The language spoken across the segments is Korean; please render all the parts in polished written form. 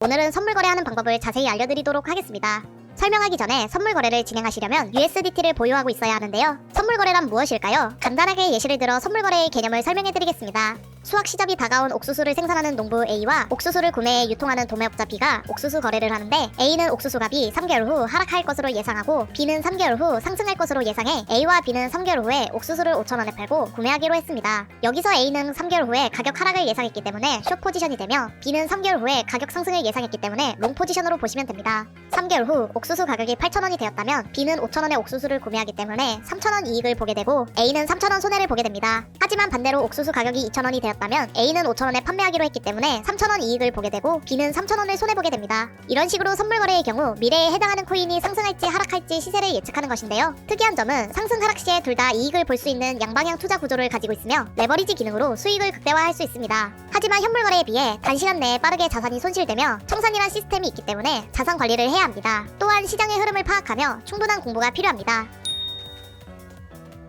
오늘은 선물 거래하는 방법을 자세히 알려드리도록 하겠습니다. 설명하기 전에 선물 거래를 진행하시려면 USDT를 보유하고 있어야 하는데요. 선물 거래란 무엇일까요? 간단하게 예시를 들어 선물 거래의 개념을 설명해드리겠습니다. 수확 시점이 다가온 옥수수를 생산하는 농부 A와 옥수수를 구매해 유통하는 도매업자 B가 옥수수 거래를 하는데 A는 옥수수 값이 3개월 후 하락할 것으로 예상하고 B는 3개월 후 상승할 것으로 예상해 A와 B는 3개월 후에 옥수수를 5,000원에 팔고 구매하기로 했습니다. 여기서 A는 3개월 후에 가격 하락을 예상했기 때문에 숏 포지션이 되며 B는 3개월 후에 가격 상승을 예상했기 때문에 롱 포지션으로 보시면 됩니다. 3개월 후 옥수수 가격이 8,000원이 되었다면 B는 5,000원에 옥수수를 구매하기 때문에 3,000원 이익을 보게 되고 A는 3,000원 손해를 보게 됩니다. 하지만 반대로 옥수수 가격이 2,000원이 되었다면 A는 5,000원에 판매하기로 했기 때문에 3,000원 이익을 보게 되고 B는 3,000원을 손해보게 됩니다. 이런 식으로 선물 거래의 경우 미래에 해당하는 코인이 상승할지 하락할지 시세를 예측하는 것인데요. 특이한 점은 상승 하락 시에 둘 다 이익을 볼 수 있는 양방향 투자 구조를 가지고 있으며 레버리지 기능으로 수익을 극대화할 수 있습니다. 하지만 현물 거래에 비해 단시간 내에 빠르게 자산이 손실되며 청산이란 시스템이 있기 때문에 자산 관리를 해야 합니다. 또한 시장의 흐름을 파악하며 충분한 공부가 필요합니다.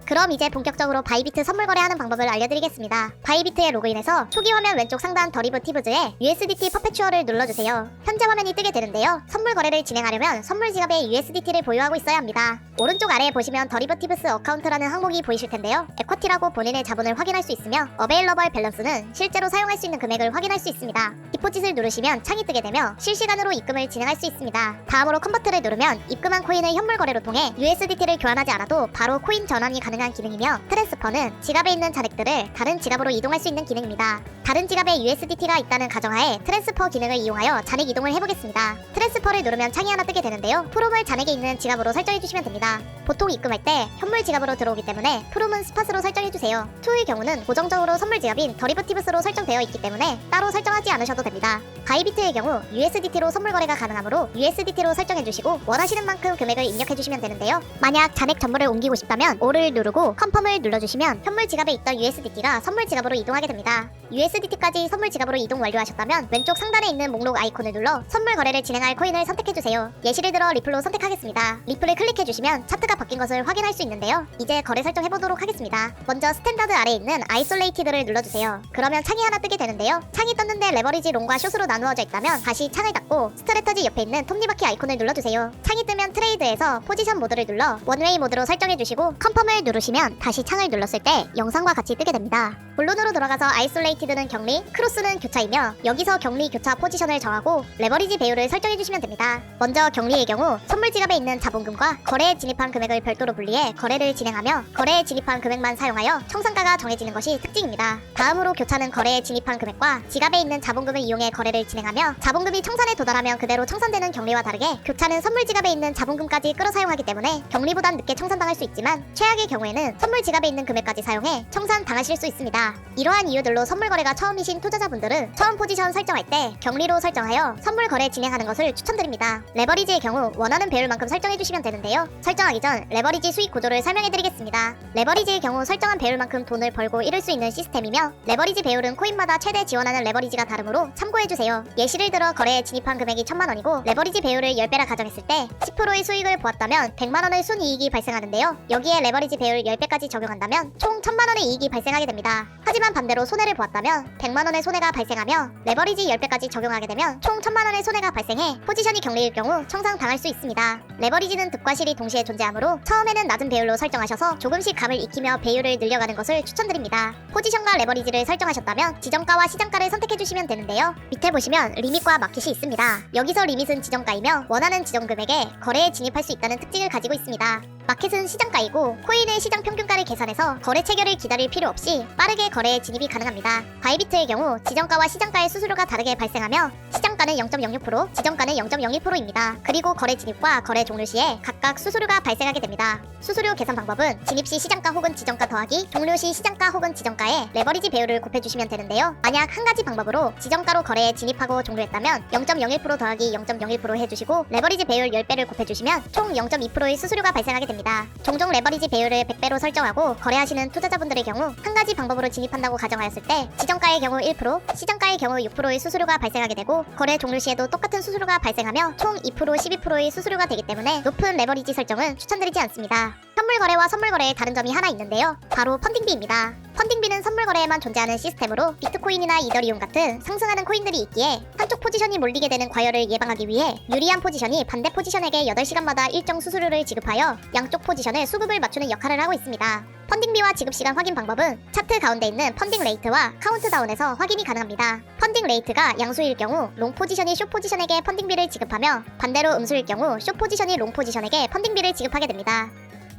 그럼 이제 본격적으로 바이비트 선물 거래하는 방법을 알려드리겠습니다. 바이비트에 로그인해서 초기 화면 왼쪽 상단 더리브티브즈에 USDT 퍼페추얼을 눌러주세요. 현재 화면이 뜨게 되는데요. 선물 거래를 진행하려면 선물 지갑에 USDT를 보유하고 있어야 합니다. 오른쪽 아래에 보시면 더리브티브스 어카운트라는 항목이 보이실 텐데요. 에쿼티라고 본인의 자본을 확인할 수 있으며 어베일러블 밸런스는 실제로 사용할 수 있는 금액을 확인할 수 있습니다. 디포짓을 누르시면 창이 뜨게 되며 실시간으로 입금을 진행할 수 있습니다. 다음으로 컨버트를 누르면 입금한 코인을 현물 거래로 통해 USDT를 교환하지 않아도 바로 코인 전환이 가능한 기능이며 트랜스퍼는 지갑에 있는 잔액들을 다른 지갑으로 이동할 수 있는 기능입니다. 다른 지갑에 USDT가 있다는 가정하에 트랜스퍼 기능을 이용하여 잔액 이동을 해보겠습니다. 트랜스퍼를 누르면 창이 하나 뜨게 되는데요. 프롬을 잔액에 있는 지갑으로 설정해주시면 됩니다. 보통 입금할 때 현물 지갑으로 들어오기 때문에 프롬은 스팟으로 설정해주세요. 투의 경우는 고정적으로 선물 지갑인 더리브티브스로 설정되어 있기 때문에 따로 설정하지 않으셔도 됩니다. 바이비트의 경우 USDT로 선물 거래가 가능하므로 USDT로 설정해주시고 원하시는 만큼 금액을 입력해주시면 되는데요. 만약 잔액 전부를 옮기고 싶다면 O를 누르고 컨펌을 눌러주시면 현물 지갑에 있던 USDT가 선물 지갑으로 이동하게 됩니다. USDT까지 선물 지갑으로 이동 완료하셨다면 왼쪽 상단에 있는 목록 아이콘을 눌러 선물 거래를 진행할 코인을 선택해주세요. 예시를 들어 리플로 선택하겠습니다. 리플을 클릭해주시면 차트가 바뀐 것을 확인할 수 있는데요. 이제 거래 설정해보도록 하겠습니다. 먼저 스탠다드 아래에 있는 아이솔레이티드를 눌러주세요. 그러면 창이 하나 뜨게 되는데요. 창이 떴는데 레버리지 롱과 숏으로 나누어져 있다면 다시 창을 닫고 스트래터지 옆에 있는 톱니바퀴 아이콘을 눌러주세요. 창이 뜨면 트레이드에서 포지션 모드를 눌러 원웨이 모드로 설정해주시고 컨펌을 누르시면 다시 창을 눌렀을 때 영상과 같이 뜨게 됩니다. 본론으로 들어가서 아이솔레이티드는 격리, 크로스는 교차이며 여기서 격리 교차 포지션을 정하고 레버리지 배율을 설정해주시면 됩니다. 먼저 격리의 경우 선물 지갑에 있는 자본금과 거래에 진입한 금액을 별도로 분리해 거래를 진행하며 거래에 진입한 금액만 사용하여 청산가가 정해지는 것이 특징입니다. 다음으로 교차는 거래에 진입한 금액과 지갑에 있는 자본금을 이용해 거래를 진행하며 자본금이 청산에 도달하면 그대로 청산되는 격리와 다르게 교차는 선물 지갑에 있는 자본금까지 끌어 사용하기 때문에 격리보단 늦게 청산당할 수 있지만 최악의 경우에는 선물 지갑에 있는 금액까지 사용해 청산 당하실 수 있습니다. 이러한 이유들로 선물 거래가 처음이신 투자자분들은 처음 포지션 설정할 때 격리로 설정하여 선물 거래 진행하는 것을 추천드립니다. 레버리지의 경우 원하는 배율만큼 설정해주시면 되는데요. 설정하기 전 레버리지 수익 구조를 설명해드리겠습니다. 레버리지의 경우 설정한 배율만큼 돈을 벌고 잃을 수 있는 시스템이며 레버리지 배율은 코인마다 최대 지원하는 레버리지가 다르므로 참고해주세요. 예시를 들어 거래에 진입한 금액이 1000만원이고 레버리지 배율을 10배라 가정했을 때 10%의 수익을 보았다면 100만원의 순이익이 발생하는데요. 여기에 레버리지 배율 10배까지 적용한다면 총 1000만원의 이익이 발생하게 됩니다. 하지만 반대로 손해를 보았다면 100만원의 손해가 발생하며 레버리지 10배까지 적용하게 되면 총 1000만원의 손해가 발생해 포지션이 격리일 경우 청산당할 수 있습니다. 레버리지는 득과 실이 동시에 존재하므로 처음에는 낮은 배율로 설정하셔서 조금씩 감을 익히며 배율을 늘려가는 것을 추천드립니다. 포지션과 레버리지를 설정하셨다면 지정가와 시장가를 선택해주시면 되는데요. 밑에 보시면 리밋과 마켓이 있습니다. 여기서 리밋은 지정가이며 원하는 지정 금액에 거래에 진입할 수 있다는 특징을 가지고 있습니다. 마켓은 시장가이고 코인의 시장 평균가를 계산해서 거래 체결을 기다릴 필요 없이 빠르게 거래에 진입이 가능합니다. 바이비트의 경우 지정가와 시장가의 수수료가 다르게 발생하며 시장가는 0.06%, 지정가는 0.02%입니다. 그리고 거래 진입과 거래 종료 시에 각각 수수료가 발생하게 됩니다. 수수료 계산 방법은 진입 시 시장가 혹은 지정가 더하기 종료 시 시장가 혹은 지정가에 레버리지 배율을 곱해주시면 되는데요. 만약 한 가지 방법으로 지정가로 거래에 진입하고 종료했다면 0.01% 더하기 0.01% 해주시고 레버리지 배율 10배를 곱해주시면 총 0.2%의 수수료가 발생하게 됩니다. 종종 레버리지 배율을 100배로 설정하고 거래하시는 투자자분들의 경우 한 가지 방법으로 진입한다고 가정하였을 때 지정가의 경우 1%, 시장가의 경우 6%의 수수료가 발생하게 되고 거래 종료 시에도 똑같은 수수료가 발생하며 총 2%, 12%의 수수료가 되기 때문에 높은 레버리지 설정은 추천드리지 않습니다. 현물 거래와 선물 거래의 다른 점이 하나 있는데요. 바로 펀딩비입니다. 펀딩비는 선물 거래에만 존재하는 시스템으로 비트코인이나 이더리움 같은 상승하는 코인들이 있기에 한쪽 포지션이 몰리게 되는 과열을 예방하기 위해 유리한 포지션이 반대 포지션에게 8시간마다 일정 수수료를 지급하여 양쪽 포지션의 수급을 맞추는 역할을 하고 있습니다. 펀딩비와 지급시간 확인 방법은 차트 가운데 있는 펀딩 레이트와 카운트다운에서 확인이 가능합니다. 펀딩 레이트가 양수일 경우 롱 포지션이 숏 포지션에게 펀딩비를 지급하며 반대로 음수일 경우 숏 포지션이 롱 포지션에게 펀딩비를 지급하게 됩니다.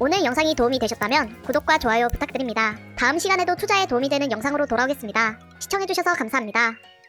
오늘 영상이 도움이 되셨다면 구독과 좋아요 부탁드립니다. 다음 시간에도 투자에 도움이 되는 영상으로 돌아오겠습니다. 시청해주셔서 감사합니다.